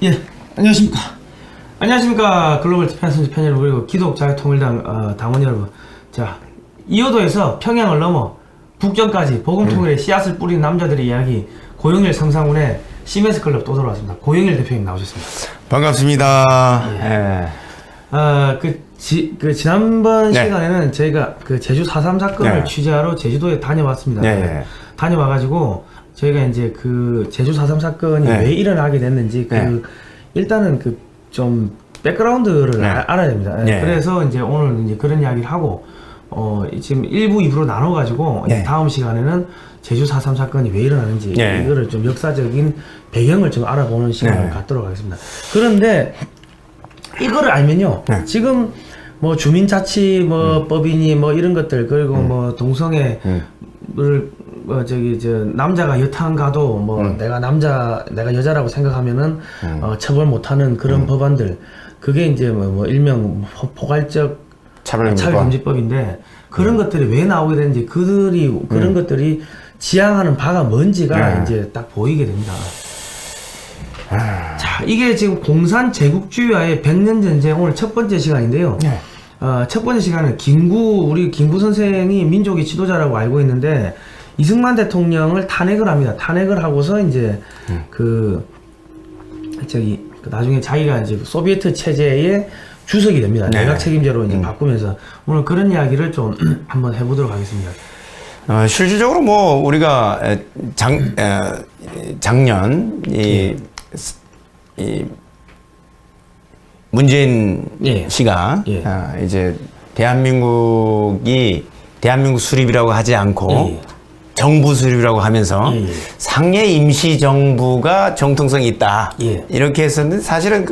예, 안녕하십니까. 안녕하십니까. 글로벌 디펜스 팬 여러분, 그리고 기독자유통일당 당원 여러분. 자, 이호도에서 평양을 넘어 북경까지 복음통일의 씨앗을 뿌린 남자들의 이야기, 고영일 성상훈의 시멘스 클럽 또 돌아왔습니다. 고영일 대표님 나오셨습니다. 반갑습니다. 예. 지난번 시간에는 저희가 그 제주 4.3 사건을 취재하러 제주도에 다녀왔습니다. 네. 다녀와가지고 저희가 이제 그 제주 4.3 사건이 왜 일어나게 됐는지 일단은 그 좀 백그라운드를 알아야 됩니다. 그래서 이제 오늘 이제 그런 이야기를 하고 지금 1부, 2부로 나눠가지고 다음 시간에는 제주 4.3 사건이 왜 일어나는지 이거를 좀 역사적인 배경을 좀 알아보는 시간을 갖도록 하겠습니다. 그런데 이거를 알면요, 지금 뭐 주민자치 법이니 뭐 이런 것들, 그리고 뭐 동성애를 남자가 여탕 가도 내가 여자라고 생각하면은 처벌 못하는 그런 법안들, 그게 이제 일명 포괄적 차별금지법인데 그런 것들이 왜 나오게 되는지, 그런 것들이 지향하는 바가 뭔지가 이제 딱 보이게 됩니다. 자, 이게 지금 공산 제국주의와의 100년 전쟁, 오늘 첫 번째 시간인데요. 첫 번째 시간은 우리 김구 선생이 민족의 지도자라고 알고 있는데, 이승만 대통령을 탄핵을 합니다. 탄핵을 하고서 이제 나중에 자기가 이제 소비에트 체제의 주석이 됩니다. 내각 책임제로 이제 바꾸면서 오늘 그런 이야기를 좀 한번 해보도록 하겠습니다. 실질적으로 뭐 우리가 작년 이 문재인 씨가 이제 대한민국 수립이라고 하지 않고 정부 수립이라고 하면서 상해 임시정부가 정통성이 있다 이렇게 했었는데, 사실은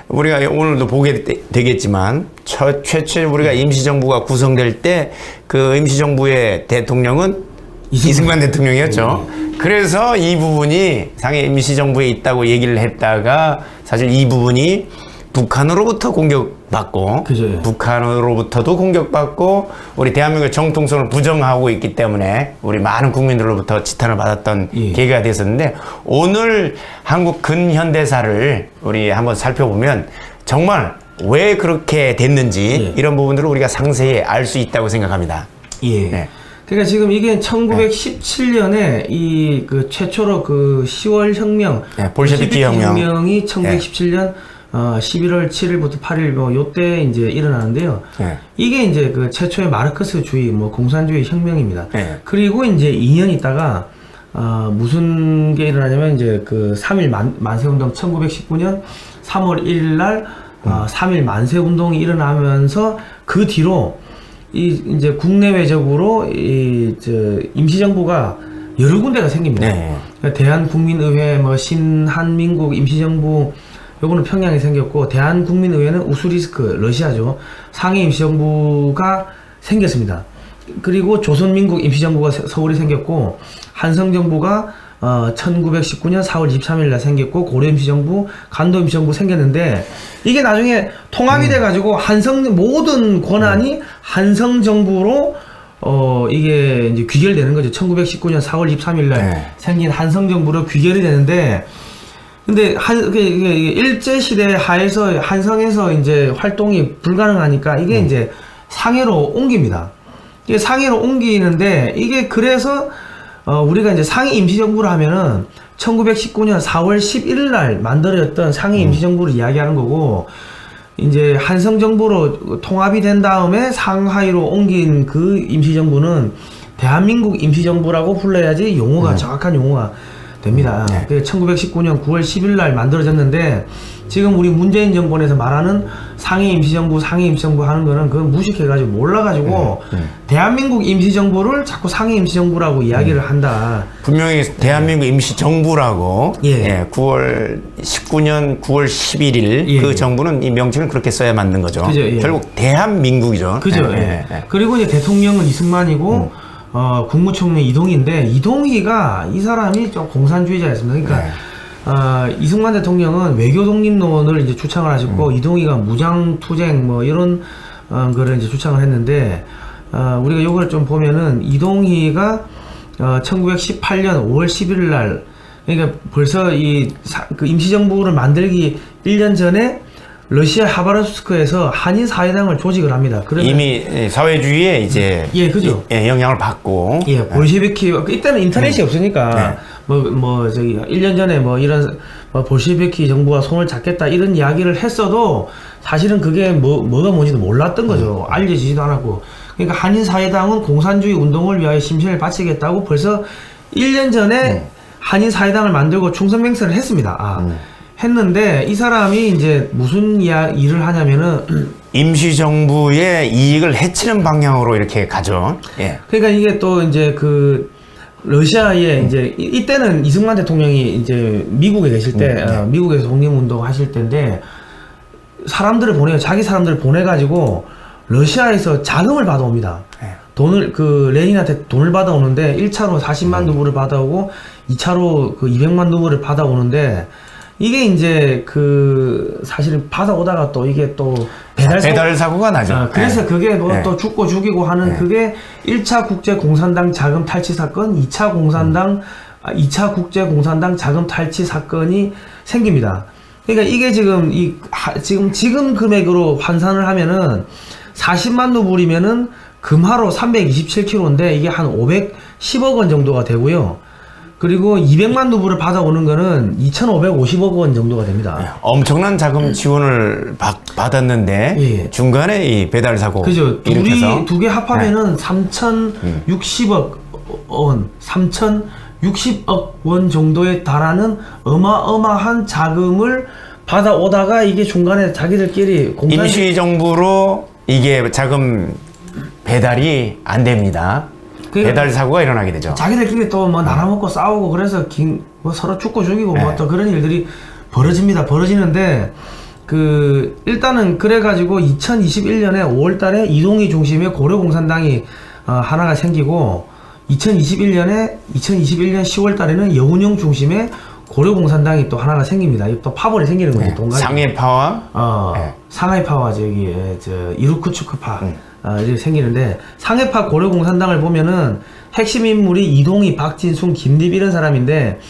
우리가 오늘도 보게 되겠지만 최초 우리가 임시정부가 구성될 때 그 임시정부의 대통령은 이승만 대통령이었죠. 그래서 이 부분이 상해 임시정부에 있다고 얘기를 했다가, 사실 이 부분이 북한으로부터 공격받고, 북한으로부터도 공격받고, 우리 대한민국의 정통성을 부정하고 있기 때문에 우리 많은 국민들로부터 지탄을 받았던 계기가 됐었는데, 오늘 한국 근현대사를 우리 한번 살펴보면 정말 왜 그렇게 됐는지 이런 부분들을 우리가 상세히 알 수 있다고 생각합니다. 그러니까 지금 이게 1917년에 최초로 10월 혁명, 볼셰비키 혁명이 1917년 11월 7일부터 8일 요때 이제 일어나는데요. 이게 이제 최초의 마르크스주의 공산주의 혁명입니다. 그리고 이제 2년 있다가 무슨 게 일어나냐면 이제 3일 만세운동, 1919년 3월 1일 날 3일 만세운동이 일어나면서 그 뒤로 이제 국내외적으로 임시정부가 여러 군데가 생깁니다. 대한국민의회, 신한민국 임시정부, 요거는 평양에 생겼고, 대한국민의회는 우수리스크, 러시아죠. 상해 임시정부가 생겼습니다. 그리고 조선민국 임시정부가 서울에 생겼고, 한성정부가 1919년 4월 23일 날 생겼고, 고려임시정부, 간도임시정부 생겼는데, 이게 나중에 통합이 돼가지고 모든 권한이 한성정부로 이게 이제 귀결되는 거죠. 1919년 4월 23일 날 생긴 한성정부로 귀결이 되는데, 근데 일제시대 하에서 한성에서 이제 활동이 불가능하니까 이게 이제 상해로 옮깁니다. 이게 상해로 옮기는데, 이게 그래서 우리가 이제 상해 임시정부를 하면은 1919년 4월 11일 날 만들어졌던 상해 임시정부를 이야기하는 거고, 이제 한성정부로 통합이 된 다음에 상하이로 옮긴 그 임시정부는 대한민국 임시정부라고 불러야지 정확한 용어가 됩니다. 1919년 9월 10일 날 만들어졌는데, 지금 우리 문재인 정권에서 말하는 상해 임시정부 하는 거는 그건 무식해가지고 몰라가지고 대한민국 임시정부를 자꾸 상해 임시정부라고 이야기를 한다. 분명히 대한민국 임시정부라고 19년 9월 11일 그 정부는 이 명칭을 그렇게 써야 맞는 거죠. 결국 대한민국이죠. 그리고 이제 대통령은 이승만이고 국무총리 이동희인데, 이동희가 이 사람이 좀 공산주의자였습니다. 그러니까 이승만 대통령은 외교 독립론을 이제 주창을 하셨고, 이동희가 무장투쟁 이런 거를 이제 주창을 했는데, 우리가 요걸 좀 보면은 이동희가 1918년 5월 11일 날 그러니까 벌써 그 임시정부를 만들기 1년 전에 러시아 하바rov스크에서 한인 사회당을 조직을 합니다. 이미 사회주의에 이제 예, 그죠. 영향을 받고 예, 볼셰비키 이때는 인터넷이 없으니까 저기 1년 전에 뭐 이런 볼셰비키 정부가 손을 잡겠다 이런 이야기를 했어도 사실은 그게 뭐가 뭔지도 몰랐던 거죠. 알려지지도 않았고. 그러니까 한인 사회당은 공산주의 운동을 위하여 심신을 바치겠다고 벌써 1년 전에 한인 사회당을 만들고 충성맹세를 했습니다. 했는데 이 사람이 이제 무슨 일을 하냐면은 임시정부의 이익을 해치는 방향으로 이렇게 가죠. 예. 그러니까 이게 또 이제 그 러시아에 이제 이때는 이승만 대통령이 이제 미국에 계실 때 미국에서 독립운동 하실 때인데 사람들을 보내요. 자기 사람들을 보내가지고 러시아에서 자금을 받아옵니다. 돈을 그 레닌한테 돈을 받아오는데 1차로 40만 루블을 받아오고 2차로 그 200만 루블을 받아오는데 이게 이제 그 사실은 받아오다가 또 이게 또 배달 사고가 나죠. 그래서 그게 뭐 또 죽고 죽이고 하는 그게 1차 국제 공산당 자금 탈취 사건, 2차 국제 공산당 자금 탈취 사건이 생깁니다. 그러니까 이게 지금 금액으로 환산을 하면은 40만 루블이면은 금화로 327kg인데 이게 한 510억 원 정도가 되고요. 그리고 200만 루블을 받아오는 거는 2,550억 원 정도가 됩니다. 엄청난 자금 지원을 받았는데 중간에 이 배달 사고 그죠. 일으켜서 두 개 합하면은 3,060억 원, 3,060억 원 정도에 달하는 어마어마한 자금을 받아오다가 이게 중간에 자기들끼리 임시정부로 이게 자금 배달이 안 됩니다. 배달 사고가 일어나게 되죠. 자기들끼리 또 뭐 나눠먹고 싸우고 그래서 뭐 서로 죽고 죽이고 뭐 또 그런 일들이 벌어집니다. 벌어지는데 일단은 그래가지고 2021년에 5월달에 이동희 중심의 고려공산당이 하나가 생기고 2021년 10월달에는 여운형 중심의 고려공산당이 또 하나가 생깁니다. 또 파벌이 생기는 거죠. 동갑이. 상해파와 상하이파와 이루크츠크파 이렇게 생기는데 상해파 고려공산당을 보면은 핵심 인물이 이동희, 박진순, 김립 이런 사람인데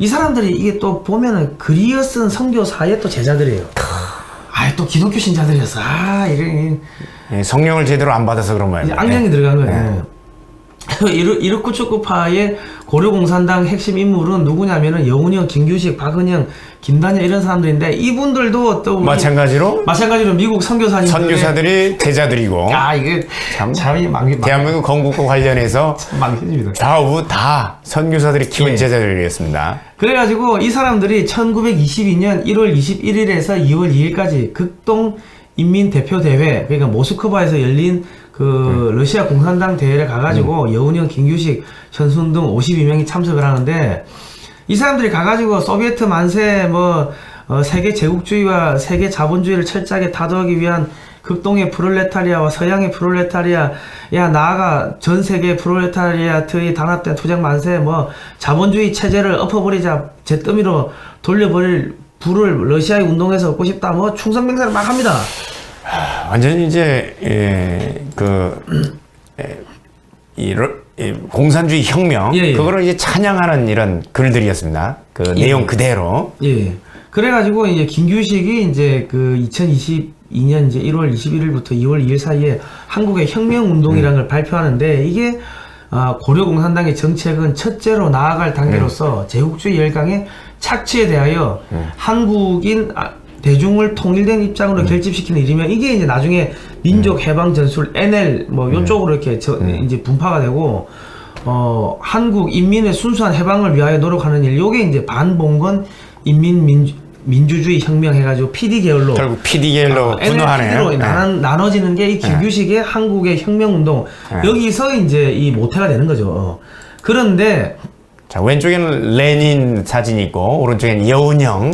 이 사람들이 이게 또 보면은 글이어 쓴 선교사의 또 제자들이에요. 또 기독교 신자들이었어. 이게 성령을 제대로 안 받아서 그런 말이에요. 악령이 들어간 거예요. 이르쿠츠크파의 고려공산당 핵심 인물은 누구냐면은 여운형, 김규식, 박은영, 김단열 이런 사람들인데 이분들도 또 마찬가지로 미국 선교사들이 제자들이고 이게 참 대한민국 건국과 관련해서 망신입니다. 좌우 다 선교사들이 키운 제자들이었습니다. 그래가지고 이 사람들이 1922년 1월 21일에서 2월 2일까지 극동 인민대표대회 그러니까 모스크바에서 열린 러시아 공산당 대회를 가가지고 여운형, 김규식, 현순 등 52명이 참석을 하는데 이 사람들이 가가지고 소비에트 만세 세계 제국주의와 세계 자본주의를 철저하게 타도하기 위한 극동의 프롤레타리아와 서양의 프롤레타리아 나아가 전 세계 프롤레타리아트의 단합된 투쟁 만세 자본주의 체제를 엎어버리자 잿더미로 돌려버릴 불을 러시아의 운동에서 얻고 싶다 충성맹세를 막 합니다. 완전히 이제 공산주의 혁명 그거를 이제 찬양하는 이런 글들이었습니다. 내용 그대로. 그래가지고 이제 김규식이 이제 2022년 이제 1월 21일부터 2월 2일 사이에 한국의 혁명운동이라는 걸 발표하는데 이게 고려공산당의 정책은 첫째로 나아갈 단계로서 제국주의 열강의 착취에 대하여 한국인 대중을 통일된 입장으로 결집시키는 일이면 이게 이제 나중에 민족 해방 전술 NL 요쪽으로 이렇게 이제 분파가 되고 한국 인민의 순수한 해방을 위하여 노력하는 일 요게 이제 반봉건 민주주의 혁명 해가지고 PD 계열로 결국 PD 계열로 분화하네요. 나눠지는 게 이 김규식의 한국의 혁명운동 여기서 이제 이 모태가 되는 거죠. 그런데 자, 왼쪽에는 레닌 사진이 있고 오른쪽에는 여운형.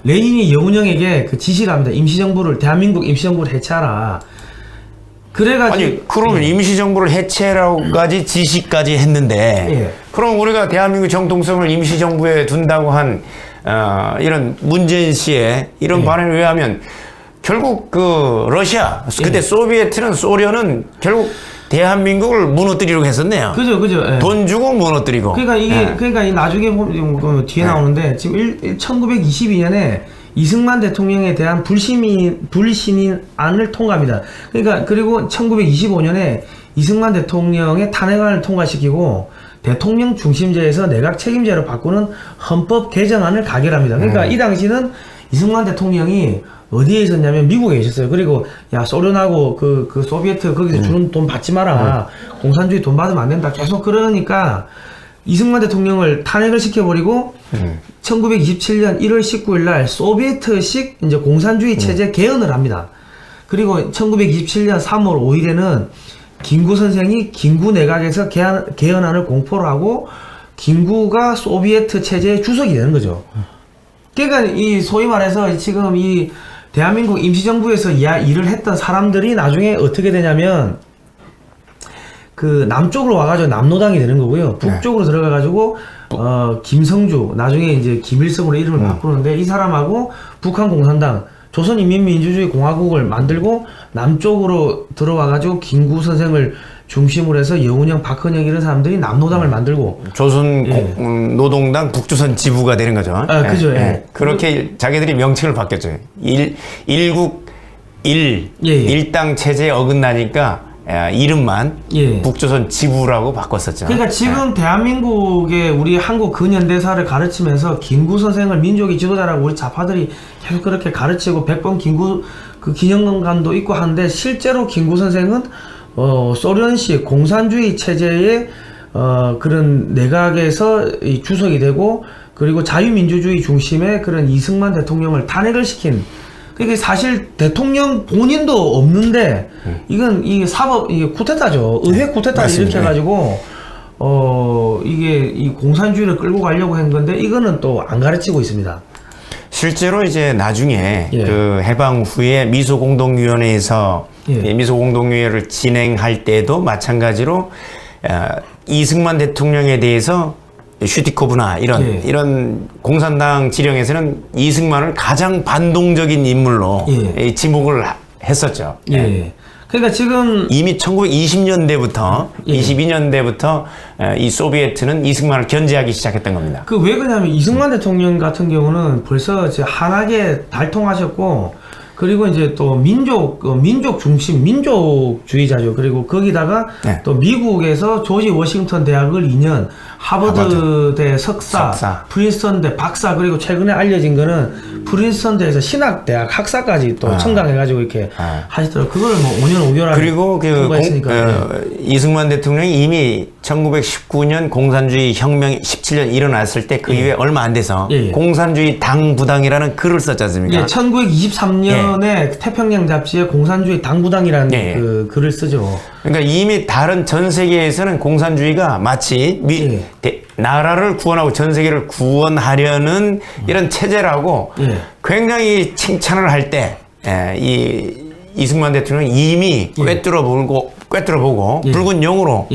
레닌이 여운형에게 지시를 합니다. 대한민국 임시정부를 해체하라. 그래가지고 그러면 임시정부를 해체라고까지 지시까지 했는데 그럼 우리가 대한민국 정통성을 임시정부에 둔다고 한 이런 문재인 씨의 이런 발언을 왜 하면 결국 러시아 그때 소련은 결국 대한민국을 무너뜨리려고 했었네요. 그죠. 예. 돈 주고 무너뜨리고. 그러니까 이게 예. 그러니까 이 나중에 보면 그 뒤에 나오는데 지금 1922년에 이승만 대통령에 대한 불신임안을 통과합니다. 그러니까 그리고 1925년에 이승만 대통령의 탄핵안을 통과시키고 대통령 중심제에서 내각 책임제로 바꾸는 헌법 개정안을 가결합니다. 그러니까 이 당시는 이승만 대통령이 어디에 있었냐면 미국에 있었어요. 그리고 야 소련하고 그 소비에트 거기서 주는 돈 받지 마라. 공산주의 돈 받으면 안 된다. 계속 그러니까 이승만 대통령을 탄핵을 시켜버리고 1927년 1월 19일 날 소비에트식 이제 공산주의 체제 개헌을 합니다. 그리고 1927년 3월 5일에는 김구 선생이 김구 내각에서 개헌안을 공포를 하고 김구가 소비에트 체제의 주석이 되는 거죠. 그러니까 이 소위 말해서 지금 이 대한민국 임시정부에서 일을 했던 사람들이 나중에 어떻게 되냐면 그 남쪽으로 와가지고 남노당이 되는 거고요. 북쪽으로 들어가가지고 김성주 나중에 이제 김일성으로 이름을 바꾸는데 이 사람하고 북한 공산당 조선인민민주주의 공화국을 만들고 남쪽으로 들어와가지고 김구 선생을 중심으로 해서 영운형, 박헌영 이런 사람들이 남노당을 만들고 조선 노동당 북조선 지부가 되는 거죠. 그죠. 그렇게 자기들이 명칭을 바뀌었죠. 일국 일당 체제에 어긋나니까 이름만 북조선 지부라고 바꿨었죠. 그러니까 지금 대한민국의 우리 한국 근현대사를 가르치면서 김구 선생을 민족의 지도자라고 우리 좌파들이 계속 그렇게 가르치고 100번 김구 그 기념관도 있고 하는데 실제로 김구 선생은 소련식 공산주의 체제의 그런 내각에서 이 주석이 되고 그리고 자유민주주의 중심의 그런 이승만 대통령을 탄핵을 시킨 그게 사실 대통령 본인도 없는데 이건 이게 이게 쿠데타죠. 의회 쿠데타를 일으켜가지고 이게 이 공산주의를 끌고 가려고 한 건데 이거는 또 안 가르치고 있습니다. 실제로 이제 나중에 그 해방 후에 미소공동위원회에서 미소공동위원회를 진행할 때도 마찬가지로 이승만 대통령에 대해서 슈티코브나 이런 공산당 지령에서는 이승만을 가장 반동적인 인물로 지목을 했었죠. 그러니까 지금 이미 1920년대부터 22년대부터 이 소비에트는 이승만을 견제하기 시작했던 겁니다. 그 왜 그러냐면 이승만 대통령 같은 경우는 벌써 이제 한학에 달통하셨고 그리고 이제 또 민족 중심 민족주의자죠. 그리고 거기다가 또 미국에서 조지 워싱턴 대학을 2년 하버드대 석사, 프린스턴대 박사 그리고 최근에 알려진 거는 프린스턴대에서 신학대학 학사까지 또 청강해가지고 이렇게 하시더라고요. 그걸 뭐 5년 5개월 그리고 이승만 대통령이 이미 1919년 공산주의 혁명이 17년 일어났을 때 그 이후에 얼마 안 돼서 공산주의 당부당이라는 글을 썼지 않습니까? 1923년에 태평양 잡지에 공산주의 당부당이라는 그 글을 쓰죠. 그러니까 이미 다른 전 세계에서는 공산주의가 마치 나라를 구원하고 전 세계를 구원하려는 이런 체제라고 굉장히 칭찬을 할 때 이승만 대통령은 이미 꿰뚫어보고 붉은 용으로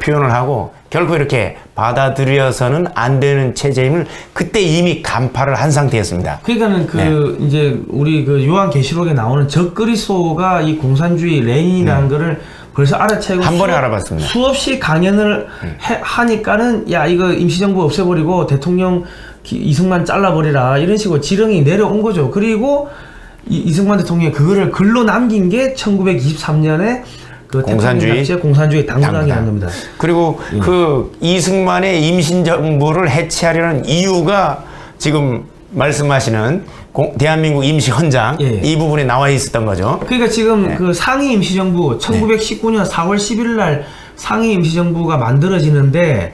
표현을 하고 결코 이렇게 받아들여서는 안 되는 체제임을 그때 이미 간파를 한 상태였습니다. 그러니까는 이제 우리 그 요한계시록에 나오는 적그리스도가 이 공산주의 레닌이라는 거를 벌써 알아채고 한 번에 알아봤습니다. 수없이 강연을 하니까는 야 이거 임시정부 없애버리고 대통령 이승만 잘라버리라 이런 식으로 지령이 내려온 거죠. 그리고 이승만 대통령이 그거를 글로 남긴 게 1923년에 그 공산주의 당부당이라는 겁니다. 그리고 그 이승만의 임신정부를 해체하려는 이유가 지금 말씀하시는 대한민국 임시헌장 이 부분에 나와 있었던 거죠. 그러니까 지금 그 상위 임시정부 1919년 4월 11일 날 상위 임시정부가 만들어지는데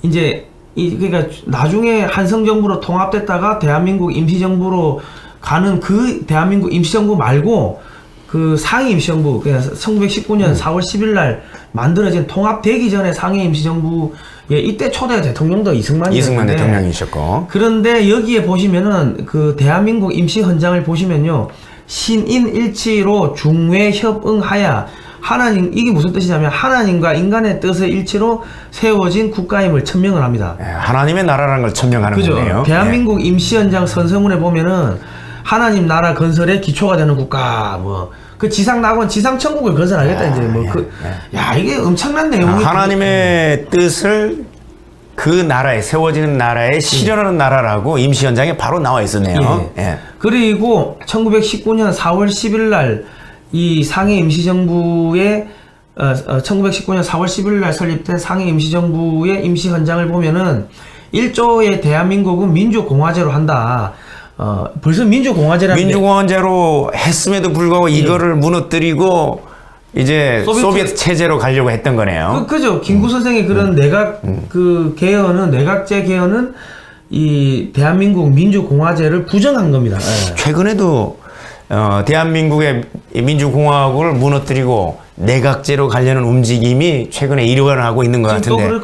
이제 그러니까 나중에 한성정부로 통합됐다가 대한민국 임시정부로 가는 그 대한민국 임시정부 말고 그 상위 임시정부 그냥 1919년 4월 10일 날 만들어진 통합되기 전에 상위 임시정부 이때 초대 대통령도 이승만 대통령이셨고 그런데 여기에 보시면은 그 대한민국 임시헌장을 보시면요 신인일치로 중외협응하야 하나님 이게 무슨 뜻이냐면 하나님과 인간의 뜻의 일치로 세워진 국가임을 천명을 합니다. 하나님의 나라라는 걸 천명하는 거네요. 대한민국 임시헌장 선서문에 보면은 하나님 나라 건설의 기초가 되는 국가 그 지상 낙원, 지상 천국을 건설하겠다 이제 뭐 야 이게 엄청난 내용이 하나님의 뜻을 그 나라에 세워지는 나라에 실현하는 나라라고 임시 현장에 바로 나와 있었네요. 예. 그리고 1919년 4월 10일 날 이 상해 임시정부의 1919년 4월 10일 날 설립된 상해 임시정부의 임시 현장을 보면은 1조의 대한민국은 민주공화제로 한다. 벌써 민주공화제라는 민주공화제로 했음에도 불구하고 이거를 무너뜨리고 이제 소비에트 체제로 가려고 했던 거네요. 그죠. 김구 선생의 그런 내각 그 개헌은 내각제 개헌은 이 대한민국 민주공화제를 부정한 겁니다. 예. 최근에도 대한민국의 민주공화국을 무너뜨리고 내각제로 가려는 움직임이 최근에 일어나고 있는 것 같은데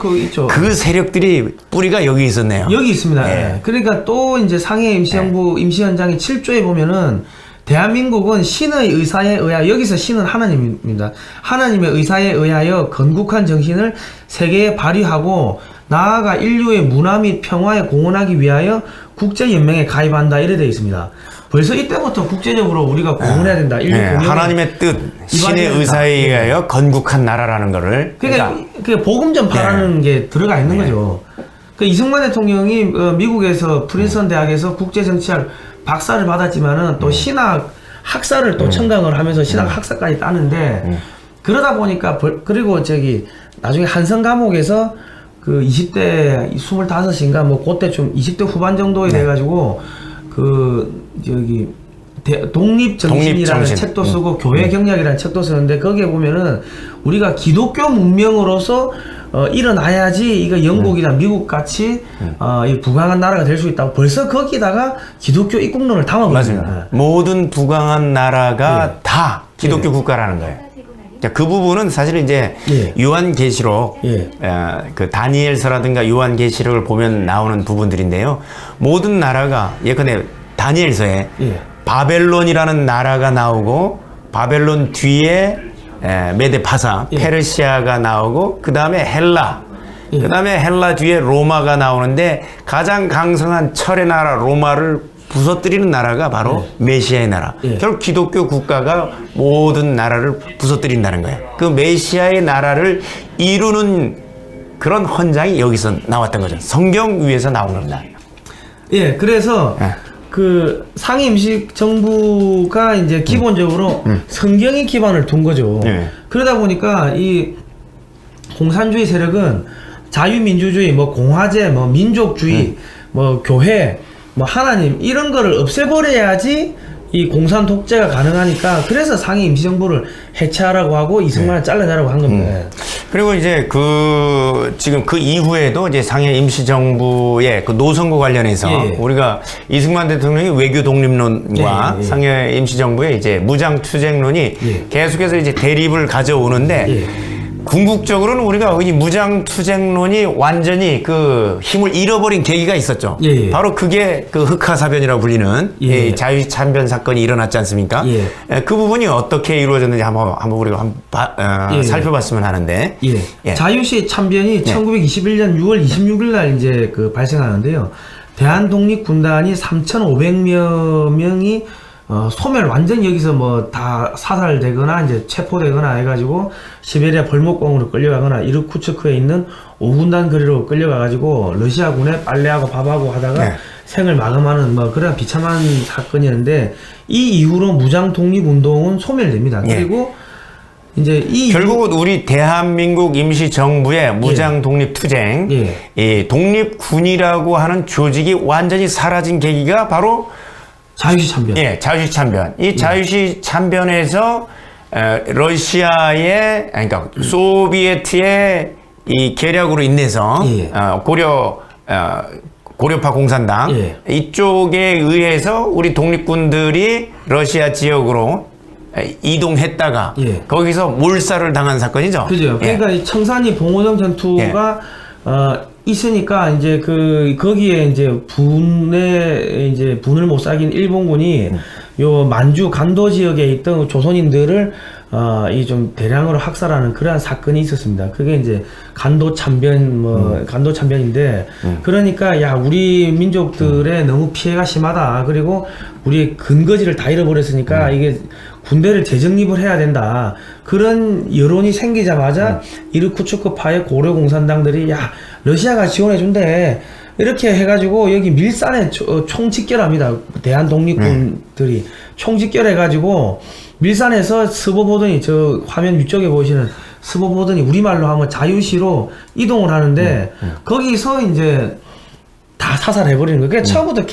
그 세력들이 뿌리가 여기 있었네요. 여기 있습니다. 예. 그러니까 또 이제 상해 임시정부 임시현장의 7조에 보면은 대한민국은 신의 의사에 의하여 여기서 신은 하나님입니다. 하나님의 의사에 의하여 건국한 정신을 세계에 발휘하고 나아가 인류의 문화 및 평화에 공헌하기 위하여 국제연맹에 가입한다 이래 되어 있습니다. 벌써 이때부터 국제적으로 우리가 공헌해야 된다. 인류 하나님의 뜻, 신의 의사에 의하여 건국한 나라라는 거를 그러니까 복음 전파라는 게 들어가 있는 거죠. 그 이승만 대통령이 미국에서 프린스턴 대학에서 국제정치학 박사를 받았지만은 또 신학 학사를 또 첨강을 하면서 신학 학사까지 따는데 그러다 보니까 그리고 저기 나중에 한성 감옥에서 그 20대 25인가 뭐 그때쯤 20대 후반 정도에 돼 가지고 그 저기 독립정신이라는 책도 쓰고 교회 경략이라는 책도 쓰는데 거기에 보면은 우리가 기독교 문명으로서 일어나야지 이거 영국이나 미국 같이 이 부강한 나라가 될 수 있다고 벌써 거기다가 기독교 입국론을 담아버립니다. 맞습니다. 모든 부강한 나라가 다 기독교 국가라는 거예요. 그 부분은 사실 이제 요한계시록 그 다니엘서라든가 요한계시록을 보면 나오는 부분들인데요. 모든 나라가 예컨대 다니엘서에 바벨론이라는 나라가 나오고 바벨론 뒤에 메데파사, 페르시아가 나오고 그 다음에 헬라, 그 다음에 헬라 뒤에 로마가 나오는데 가장 강성한 철의 나라 로마를 부서뜨리는 나라가 바로 메시아의 나라. 결국 기독교 국가가 모든 나라를 부서뜨린다는 거예요. 그 메시아의 나라를 이루는 그런 헌장이 여기서 나왔던 거죠. 성경 위에서 나온 겁니다. 예, 그래서 그 상해 임시정부가 이제 기본적으로 성경이 기반을 둔 거죠. 그러다 보니까 이 공산주의 세력은 자유민주주의, 뭐 공화제, 뭐 민족주의, 뭐 교회, 뭐 하나님 이런 거를 없애버려야지 이 공산 독재가 가능하니까 그래서 상해 임시정부를 해체하라고 하고 이승만을 잘라내라고 한 겁니다. 그리고 이제 지금 그 이후에도 이제 상해 임시정부의 그 노선과 관련해서 우리가 이승만 대통령이 외교 독립론과 상해 임시정부의 이제 무장투쟁론이 계속해서 이제 대립을 가져오는데 궁극적으로는 우리가 이 무장투쟁론이 완전히 그 힘을 잃어버린 계기가 있었죠. 바로 그게 그 흑화사변이라고 불리는 자유참변 사건이 일어났지 않습니까? 그 부분이 어떻게 이루어졌는지 한번 우리가 살펴봤으면 하는데. 자유시 참변이 1921년 6월 26일 날 이제 그 발생하는데요. 대한독립군단이 3,500여 명이 소멸 완전 여기서 뭐 다 사살되거나 이제 체포되거나 해가지고 시베리아 벌목공으로 끌려가거나 이르쿠츠크에 있는 5군단 거리로 끌려가가지고 러시아군에 빨래하고 밥하고 하다가 생을 마감하는 뭐 그런 비참한 사건이었는데 이 이후로 무장 독립운동은 소멸됩니다. 그리고 이제 결국은 우리 대한민국 임시정부의 무장 독립투쟁, 이 독립군이라고 하는 조직이 완전히 사라진 계기가 바로 자유시 참변. 자유시 참변. 이 자유시 참변에서 러시아의 그러니까 소비에트의 이 계략으로 인해서 고려파 공산당 이쪽에 의해서 우리 독립군들이 러시아 지역으로 이동했다가 거기서 몰살을 당한 사건이죠. 그죠. 그러니까 이 청산리 봉오정 전투가 있으니까 이제 거기에 이제 분을 못 사귄 일본군이 요 만주 간도 지역에 있던 조선인들을 이 좀 대량으로 학살하는 그러한 사건이 있었습니다. 그게 이제 간도 참변 간도 참변인데 그러니까 야 우리 민족들의 너무 피해가 심하다. 그리고 우리 근거지를 다 잃어버렸으니까 이게 군대를 재정립을 해야 된다. 그런 여론이 생기자마자 이르쿠츠크파의 고려 공산당들이 야 러시아가 지원해준대. 이렇게 해가지고 여기 밀산에 총집결합니다. 대한 독립군들이 총집결해가지고 밀산에서 스보보든이 저 화면 위쪽에 보시는 스보보든이 우리말로 하면 자유시로 이동을 하는데 거기서 이제 다 사살해버리는 거예요. 그러니까 처음부터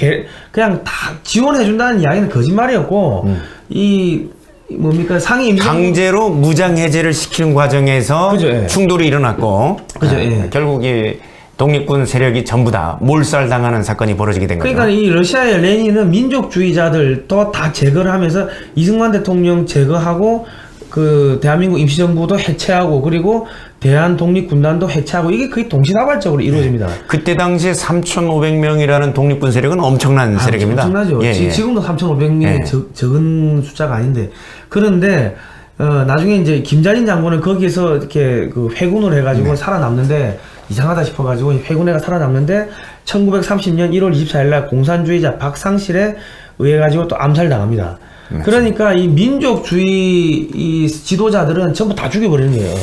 그냥 다 지원해준다는 이야기는 거짓말이었고 이 뭡니까 상위 임시 강제로 무장 해제를 시키는 과정에서 그죠, 예. 충돌이 일어났고 그죠, 예. 결국 이 독립군 세력이 전부 다 몰살당하는 사건이 벌어지게 된 거죠. 그러니까 이 러시아의 레닌은 민족주의자들도 다 제거를 하면서 이승만 대통령 제거하고 그 대한민국 임시정부도 해체하고 그리고 대한 독립군단도 해체하고 이게 거의 동시다발적으로 이루어집니다. 그때 당시에 3,500명이라는 독립군 세력은 엄청난 세력입니다. 엄청나죠. 예, 예. 지금도 3,500명이 예. 적은 숫자가 아닌데 그런데 나중에 이제 김자린 장군은 거기에서 이렇게 그 회군을 해가지고 살아남는데 이상하다 싶어가지고 회군회가 살아남는데 1930년 1월 24일 날 공산주의자 박상실에 의해 가지고 또 암살당합니다. 그러니까 이 민족주의 이 지도자들은 전부 다 죽여버리는 거예요.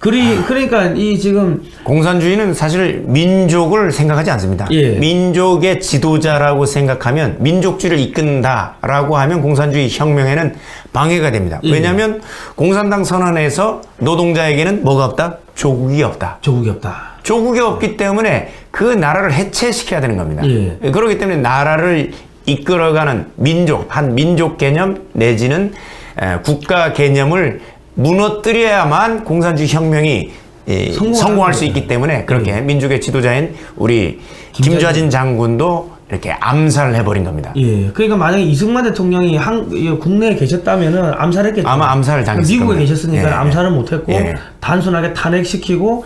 그러니까 이 지금 공산주의는 사실 민족을 생각하지 않습니다. 예. 민족의 지도자라고 생각하면 민족주의를 이끈다라고 하면 공산주의 혁명에는 방해가 됩니다. 예. 왜냐하면 공산당 선언에서 노동자에게는 뭐가 없다? 조국이 없다. 조국이 없다. 조국이 없기 때문에 그 나라를 해체시켜야 되는 겁니다. 예. 그렇기 때문에 나라를 이끌어가는 민족, 한 민족 개념 내지는 국가 개념을 무너뜨려야만 공산주의 혁명이 성공할 수 있기 때문에 그렇게 민족의 지도자인 우리 김좌진 장군도 이렇게 암살을 해버린 겁니다. 예. 그러니까 만약에 이승만 대통령이 국내에 계셨다면은 암살했겠죠. 아마 암살을 당했을 미국에 겁니다. 계셨으니까 예. 암살을 못했고 예. 단순하게 탄핵시키고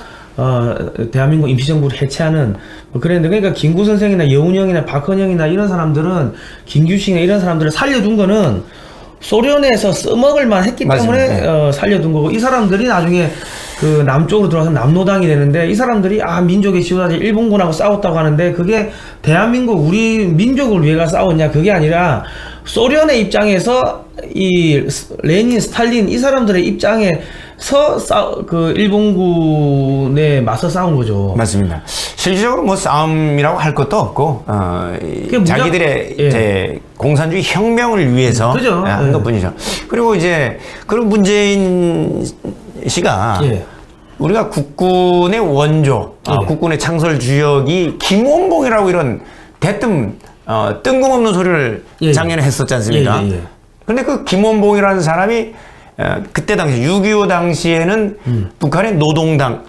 대한민국 임시정부를 해체하는 그랬는데 그러니까 김구 선생이나 여운형이나 박헌영이나 이런 사람들은 김규식이나 이런 사람들을 살려둔 거는 소련에서 써먹을만 했기 맞습니다. 때문에 살려둔 거고 이 사람들이 나중에 그 남쪽으로 들어와서 남노당이 되는데 이 사람들이 민족의 지도자들 일본군하고 싸웠다고 하는데 그게 대한민국 우리 민족을 위해가 싸웠냐 그게 아니라 소련의 입장에서 이 레닌, 스탈린 이 사람들의 입장에서 그 일본군에 맞서 싸운 거죠. 맞습니다. 실질적으로 뭐 싸움이라고 할 것도 없고 자기들의 예. 이제 공산주의 혁명을 위해서 그죠. 한 예. 것뿐이죠. 그리고 이제 그런 문재인 씨가 예. 우리가 국군의 원조, 예. 국군의 창설 주역이 김원봉이라고 이런 대뜸 뜬금없는 소리를 예. 작년에 했었지 않습니까? 예, 예, 예. 근데 그 김원봉이라는 사람이 그때 당시 6.25 당시에는 북한의 그러니까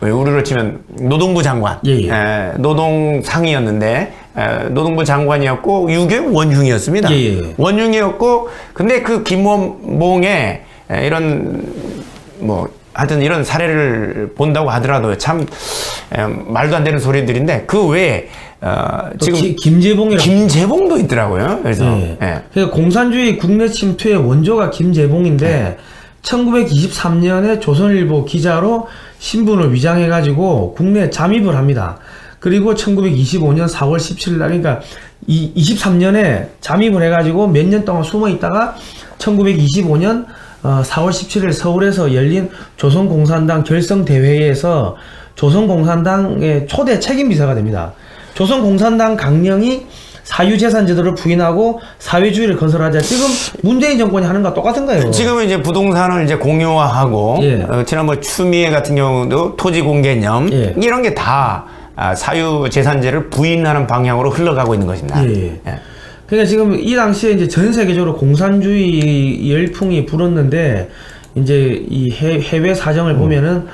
우리로 치면 노동부 장관, 예, 예. 노동 상이었는데 노동부 장관이었고 6.25 원흉이었습니다. 예, 예. 원흉이었고 근데 그 김원봉의 이런 뭐 하여튼 이런 사례를 본다고 하더라도 참 말도 안 되는 소리들인데 그 외에 지금 김재봉도 있더라고요. 그래서 예. 그러니까 공산주의 국내 침투의 원조가 김재봉인데 1923년에 조선일보 기자로 신분을 위장해가지고 국내에 잠입을 합니다. 그리고 1925년 4월 17일 날 그러니까 23년에 잠입을 해가지고 몇 년 동안 숨어 있다가 1925년 4월 17일 서울에서 열린 조선공산당 결성대회에서 조선공산당의 초대 책임비서가 됩니다. 조선공산당 강령이 사유재산 제도를 부인하고 사회주의를 건설하자. 지금 문재인 정권이 하는 거와 똑같은 거예요. 지금은 이제 부동산을 이제 공유화하고 예. 지난번 추미애 같은 경우도 토지 공개념 예. 이런 게 다 사유재산제를 부인하는 방향으로 흘러가고 있는 것입니다. 예. 그러니까 지금 이 당시에 이제 전 세계적으로 공산주의 열풍이 불었는데 이제 이 해외 사정을 보면은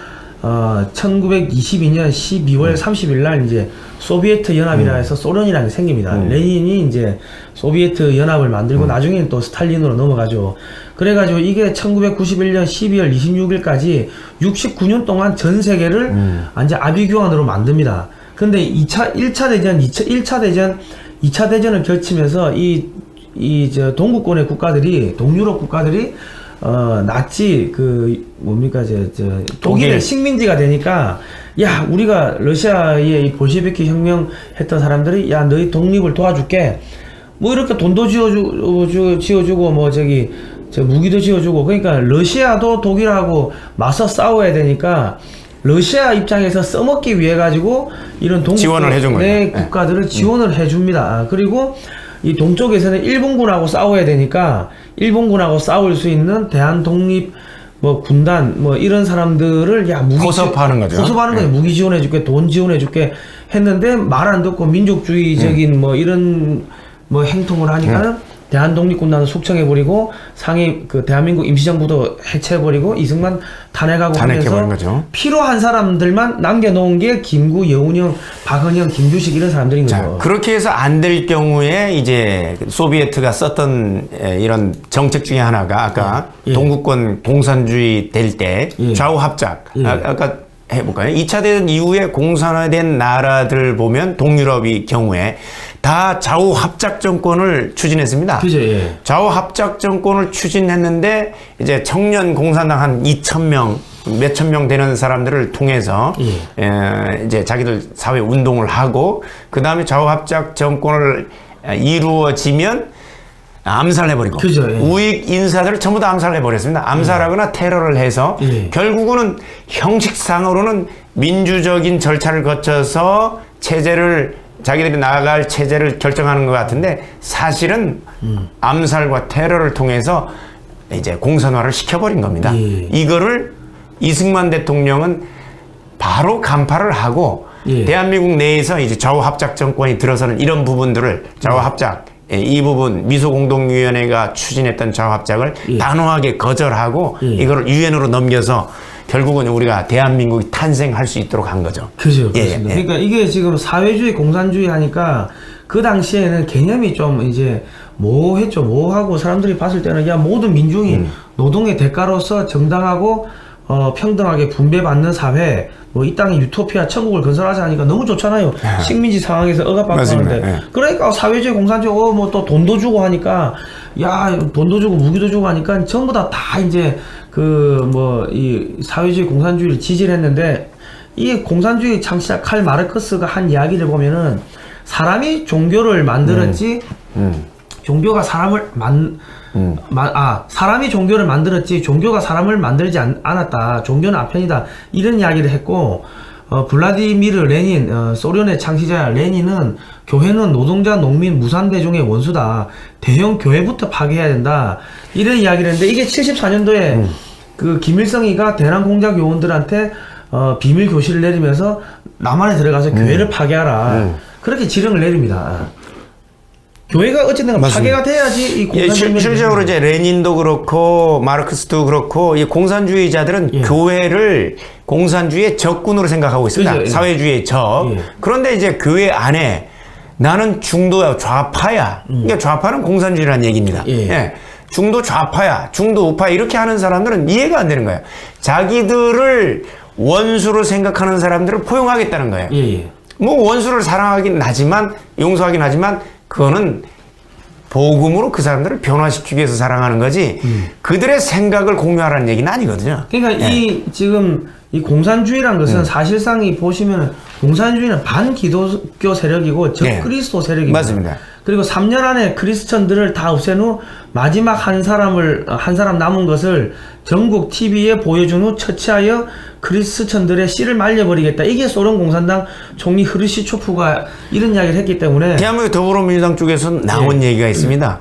1922년 12월 30일 날 이제 소비에트 연합이라 해서 소련이라는 게 생깁니다. 레닌이 이제 소비에트 연합을 만들고 나중에는 또 스탈린으로 넘어가죠. 그래가지고 이게 1991년 12월 26일까지 69년 동안 전 세계를 완전 아비규환으로 만듭니다. 근데 1차 대전, 2차 대전을 거치면서 저 동구권의 국가들이, 동유럽 국가들이 나치 뭡니까 독일의 식민지가 되니까, 야, 우리가 러시아의 이 볼셰비키 혁명 했던 사람들이, 야, 너희 독립을 도와줄게, 뭐 이렇게 돈도 지어주고 뭐 무기도 지어주고. 그러니까 러시아도 독일하고 맞서 싸워야 되니까 러시아 입장에서 써먹기 위해 가지고 이런 지원을 해준 거예요. 국가들을 지원을 해줍니다. 그리고 이 동쪽에서는 일본군하고 싸워야 되니까 일본군하고 싸울 수 있는 대한 독립 뭐 군단 뭐 이런 사람들을 포섭하는 거죠. 거죠. 무기 지원해줄게, 돈 지원해줄게 했는데 말 안 듣고 민족주의적인 뭐 이런 뭐 행동을 하니까는 대한독립군단을 숙청해버리고 상해 대한민국 임시정부도 해체해버리고 이승만 탄핵하고 하면서 거죠. 필요한 사람들만 남겨놓은 게 김구, 여운형, 박헌영, 김규식 이런 사람들인 거죠. 그렇게 해서 안 될 경우에 이제 소비에트가 썼던 이런 정책 중에 하나가 아까 동구권 공산주의 될 때 좌우 합작. 아까 해볼까요? 2차 대전 이후에 공산화된 나라들 보면 동유럽의 경우에 다 좌우 합작 정권을 추진했습니다. 그죠, 좌우 합작 정권을 추진했는데 이제 청년 공산당 한 2,000명, 몇천 명 되는 사람들을 통해서 이제 자기들 사회 운동을 하고 그 다음에 좌우 합작 정권을 이루어지면 암살해버리고 그죠, 우익 인사들을 전부 다 암살해버렸습니다. 암살하거나 테러를 해서 결국은 형식상으로는 민주적인 절차를 거쳐서 자기들이 나아갈 체제를 결정하는 것 같은데 사실은 암살과 테러를 통해서 이제 공산화를 시켜버린 겁니다. 이거를 이승만 대통령은 바로 간파를 하고 대한민국 내에서 이제 좌우합작 정권이 들어서는 이런 부분들을 좌우합작 이 부분 미소공동위원회가 추진했던 좌우합작을 단호하게 거절하고 이걸 유엔으로 넘겨서 결국은 우리가 대한민국이 탄생할 수 있도록 한 거죠. 그죠. 그렇습니다. 그러니까 이게 지금 사회주의, 공산주의 하니까 그 당시에는 개념이 좀 이제 모호했죠. 모호하고 사람들이 봤을 때는 야, 모든 민중이 노동의 대가로서 정당하고 평등하게 분배받는 사회, 뭐 이 땅에 유토피아 천국을 건설하자 하니까 너무 좋잖아요. 식민지 상황에서 억압받고 하는데. 그러니까 사회주의, 공산주의, 뭐 또 돈도 주고 하니까, 야, 돈도 주고 무기도 주고 하니까 전부 다 이제 이 사회주의, 공산주의를 지지를 했는데, 이 공산주의 창시자 칼 마르크스가 한 이야기를 보면은 사람이 종교를 만들었지, 종교가 사람을 사람이 종교를 만들었지 종교가 사람을 만들지 않았다. 종교는 아편이다. 이런 이야기를 했고, 블라디미르 레닌, 소련의 창시자 레닌은 교회는 노동자, 농민, 무산대중의 원수다. 대형 교회부터 파괴해야 된다. 이런 이야기를 했는데 이게 74년도에 그 김일성이가 대남 공작 요원들한테 비밀 교실을 내리면서 남한에 들어가서 교회를 파괴하라. 그렇게 지령을 내립니다. 교회가 어쨌든 파괴가 돼야지 이 공산주의. 실질적으로 이제 레닌도 그렇고 마르크스도 그렇고 이 공산주의자들은 교회를 공산주의의 적군으로 생각하고 있습니다. 그렇죠. 사회주의의 적. 그런데 이제 교회 안에 나는 중도야, 좌파야. 그러니까 좌파는 공산주의라는 얘기입니다. 중도 좌파야, 중도 우파야 이렇게 하는 사람들은 이해가 안 되는 거예요. 자기들을 원수로 생각하는 사람들을 포용하겠다는 거예요. 뭐 원수를 사랑하긴 하지만 용서하긴 하지만 그거는 복음으로 그 사람들을 변화시키기 위해서 사랑하는 거지 그들의 생각을 공유하라는 얘기는 아니거든요. 그러니까 지금 이 공산주의란 것은 사실상 보시면 공산주의는 반기독교 세력이고 적그리스도 세력입니다. 맞습니다. 그리고 3년 안에 크리스천들을 다 없앤 후 마지막 한 사람 남은 것을 전국 TV에 보여준 후 처치하여 크리스천들의 씨를 말려버리겠다. 이게 소련 공산당 총리 흐르시초프가 이런 이야기를 했기 때문에 대한민국 더불어민주당 쪽에서 나온 얘기가 있습니다.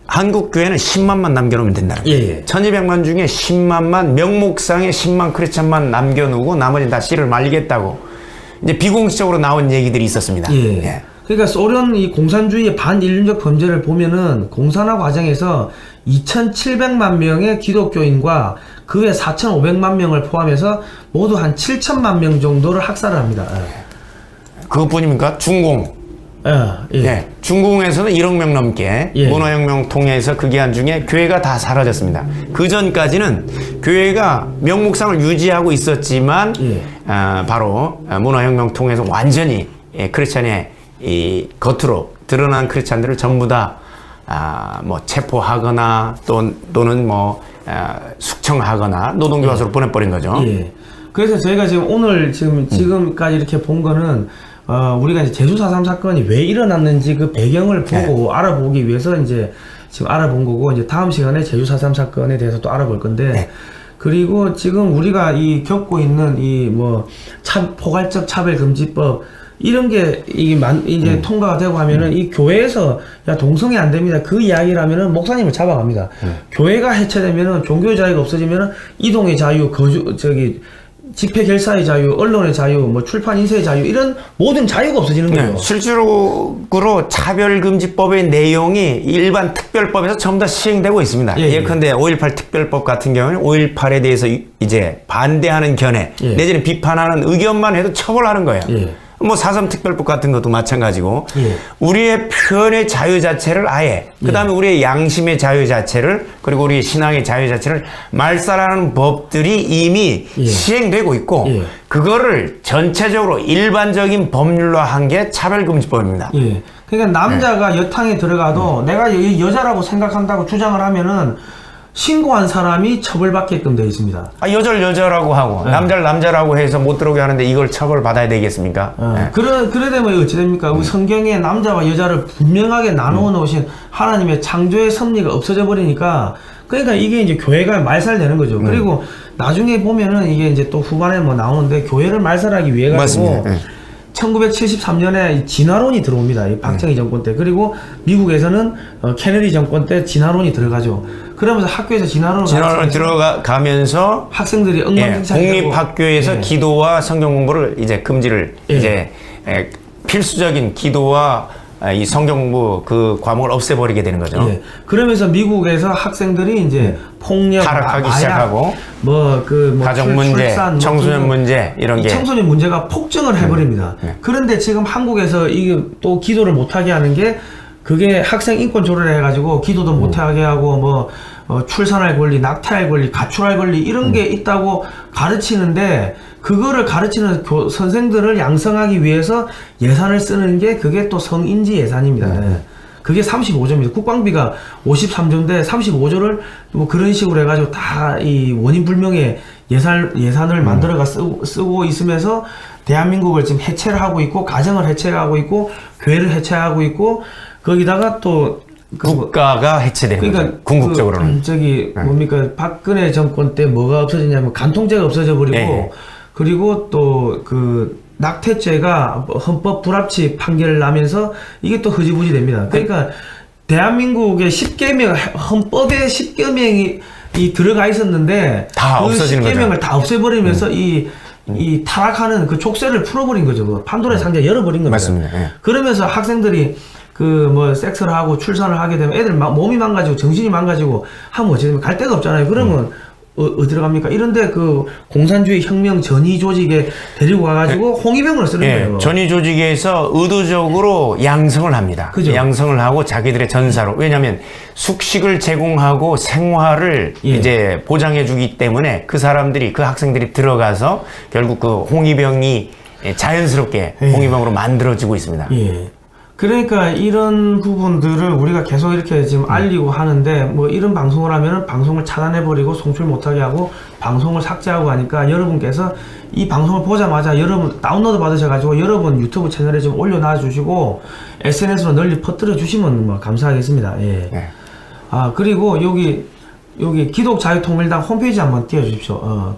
한국 교회는 10만만 남겨놓으면 된다는 거예요. 1200만 중에 10만만 명목상에 10만 크리스천만 남겨놓고 나머지는 다 씨를 말리겠다고 이제 비공식적으로 나온 얘기들이 있었습니다. 그러니까 소련 이 공산주의의 반인륜적 범죄를 보면은 공산화 과정에서 2,700만 명의 기독교인과 그 외 4,500만 명을 포함해서 모두 한 7천만 명 정도를 학살을 합니다. 그것뿐입니까? 중공. 중공에서는 1억 명 넘게 문화혁명 통해서 그 기간 중에 교회가 다 사라졌습니다. 그 전까지는 교회가 명목상을 유지하고 있었지만 바로 문화혁명 통해서 완전히 크리스찬의 이 겉으로 드러난 크리스찬들을 전부 다 뭐 체포하거나 또는 뭐 숙청하거나 노동교화소로 보내버린 거죠. 예. 그래서 저희가 지금 오늘 지금까지 이렇게 본 거는 우리가 이제 제주 4.3 사건이 왜 일어났는지 그 배경을 보고 알아보기 위해서 이제 지금 알아본 거고, 이제 다음 시간에 제주 4.3 사건에 대해서 또 알아볼 건데, 그리고 지금 우리가 겪고 있는 포괄적 차별금지법, 이런 게 이제 통과가 되고 하면은 이 교회에서 야 동성애 안 됩니다 그 이야기를 하면은 목사님을 잡아갑니다. 교회가 해체되면은 종교의 자유가 없어지면은 이동의 자유, 집회 결사의 자유, 언론의 자유, 뭐 출판 인쇄의 자유, 이런 모든 자유가 없어지는 거예요. 실질적으로 차별금지법의 내용이 일반 특별법에서 전부 다 시행되고 있습니다. 예컨대 5.18 특별법 같은 경우는 5.18에 대해서 이제 반대하는 견해, 내지는 비판하는 의견만 해도 처벌하는 거예요. 뭐 4.3 특별법 같은 것도 마찬가지고, 우리의 표현의 자유 자체를 아예, 그 다음에 우리의 양심의 자유 자체를, 그리고 우리의 신앙의 자유 자체를 말살하는 법들이 이미 시행되고 있고, 그거를 전체적으로 일반적인 법률로 한 게 차별금지법입니다. 그러니까 남자가 여탕에 들어가도 내가 여자라고 생각한다고 주장을 하면은 신고한 사람이 처벌받게끔 되어 있습니다. 여자라고 하고 남자를 남자라고 해서 못 들어오게 하는데 이걸 처벌받아야 되겠습니까? 그래 되면 어찌 됩니까? 우리 성경에 남자와 여자를 분명하게 나누어 놓으신 하나님의 창조의 섭리가 없어져 버리니까, 그러니까 이게 이제 교회가 말살되는 거죠. 그리고 나중에 보면은 이게 이제 또 후반에 뭐 나오는데, 교회를 말살하기 위해 가지고 1973년에 진화론이 들어옵니다. 이 박정희 정권 때. 그리고 미국에서는 케네디 정권 때 진화론이 들어가죠. 그러면서 학교에서 진화론을 들어가면서 학생들이 엉망진창이 공립학교에서 기도와 성경 공부를 이제 금지를 이제 필수적인 기도와 이 성경 공부 그 과목을 없애버리게 되는 거죠. 그러면서 미국에서 학생들이 이제 폭력, 타락하기 마약, 시작하고 가정 문제, 출산, 청소년 문제 이런 게 청소년 문제가 폭증을 해버립니다. 그런데 지금 한국에서 이게 또 기도를 못하게 하는 게, 그게 학생 인권 조례를 해가지고 기도도 못하게 하고 출산할 권리, 낙태할 권리, 가출할 권리 이런 게 있다고 가르치는데, 그거를 가르치는 선생들을 양성하기 위해서 예산을 쓰는 게 그게 또 성인지 예산입니다. 그게 35조입니다. 국방비가 53조인데 35조를 뭐 그런 식으로 해가지고 다 이 원인 불명의 예산을 만들어가 쓰고 있으면서 대한민국을 지금 해체를 하고 있고, 가정을 해체하고 있고, 교회를 해체하고 있고, 거기다가 또 국가가 해체되는 거죠. 궁극적으로는. 뭡니까, 박근혜 정권 때 뭐가 없어지냐면 간통죄가 없어져 버리고, 그리고 또 낙태죄가 헌법 불합치 판결을 나면서 이게 또 흐지부지 됩니다. 그러니까 대한민국의 10계명, 헌법에 10계명이 들어가 있었는데 다 없어지는 거죠. 10계명을 다 없애버리면서 이 타락하는 그 족쇄를 풀어버린 거죠. 판도라의 상자 열어버린 겁니다. 맞습니다. 그러면서 학생들이 섹스를 하고 출산을 하게 되면 애들 몸이 망가지고 정신이 망가지고 하면 어찌 됩니까? 갈 데가 없잖아요. 그러면 어디로 갑니까? 이런데 공산주의 혁명 전위 조직에 데리고 가가지고 홍위병을 쓰는 거예요. 전위 조직에서 의도적으로 양성을 합니다. 그죠? 양성을 하고 자기들의 전사로. 왜냐하면 숙식을 제공하고 생활을 이제 보장해주기 때문에 그 학생들이 들어가서 결국 홍위병이 자연스럽게 홍위병으로 만들어지고 있습니다. 그러니까 이런 부분들을 우리가 계속 이렇게 지금 알리고 하는데, 이런 방송을 하면은 방송을 차단해버리고 송출 못하게 하고 방송을 삭제하고 하니까, 여러분께서 이 방송을 보자마자 여러분 다운로드 받으셔가지고 여러분 유튜브 채널에 좀 올려놔 주시고 SNS로 널리 퍼뜨려 주시면 감사하겠습니다. 그리고 여기 기독자유통일당 홈페이지 한번 띄워주십시오.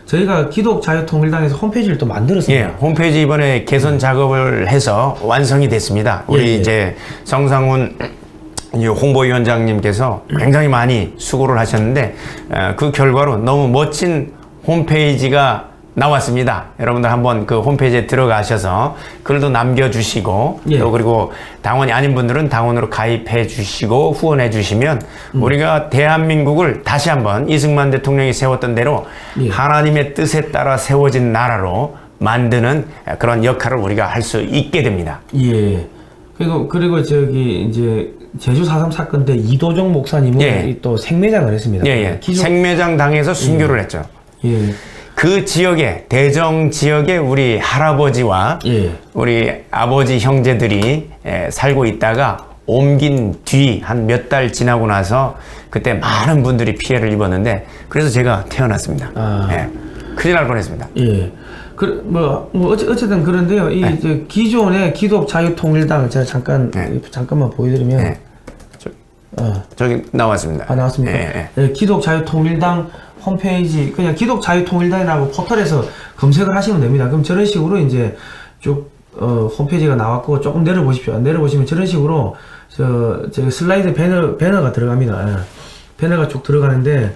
저희가 기독자유통일당에서 홈페이지를 또 만들었습니다. 홈페이지 이번에 개선 작업을 해서 완성이 됐습니다. 우리 이제 성상훈 홍보위원장님께서 굉장히 많이 수고를 하셨는데, 그 결과로 너무 멋진 홈페이지가 나왔습니다. 여러분들 한번 그 홈페이지에 들어가셔서 글도 남겨주시고, 또 그리고 당원이 아닌 분들은 당원으로 가입해 주시고 후원해 주시면 우리가 대한민국을 다시 한번 이승만 대통령이 세웠던 대로 하나님의 뜻에 따라 세워진 나라로 만드는 그런 역할을 우리가 할 수 있게 됩니다. 그리고 이제 제주 4.3 사건 때 이도종 목사님은 또 생매장을 했습니다. 생매장 당해서 순교를 했죠. 그 지역에 대정 지역에 우리 할아버지와 예. 우리 아버지 형제들이 살고 있다가 옮긴 뒤 한 몇 달 지나고 나서 그때 많은 분들이 피해를 입었는데 그래서 제가 태어났습니다. 예. 큰일 날 뻔했습니다. 예. 어쨌든 그런데요. 이 이제 기존의 기독자유통일당 제가 잠깐만 보여드리면 저기 나왔습니다. 나왔습니까? 예, 기독자유통일당 홈페이지 그냥 기독자유통일당이라고 포털에서 검색을 하시면 됩니다. 그럼 저런 식으로 이제 쭉 홈페이지가 나왔고 조금 내려보십시오. 내려보시면 저런 식으로 저 슬라이드 배너가 들어갑니다. 예. 배너가 쭉 들어가는데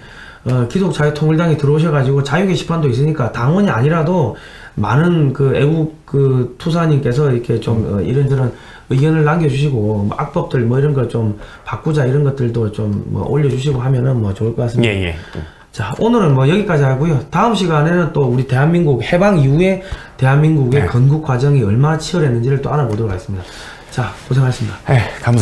기독자유통일당이 들어오셔가지고 자유 게시판도 있으니까 당원이 아니라도 많은 그 애국 그 투사님께서 이렇게 좀 이런저런 의견을 남겨주시고 뭐 악법들 뭐 이런 걸 좀 바꾸자 이런 것들도 좀 뭐 올려주시고 하면은 뭐 좋을 것 같습니다. 예. 자, 오늘은 뭐 여기까지 하고요. 다음 시간에는 또 우리 대한민국 해방 이후에 대한민국의 건국 과정이 얼마나 치열했는지를 또 알아보도록 하겠습니다. 자, 고생하셨습니다. 감사합니다.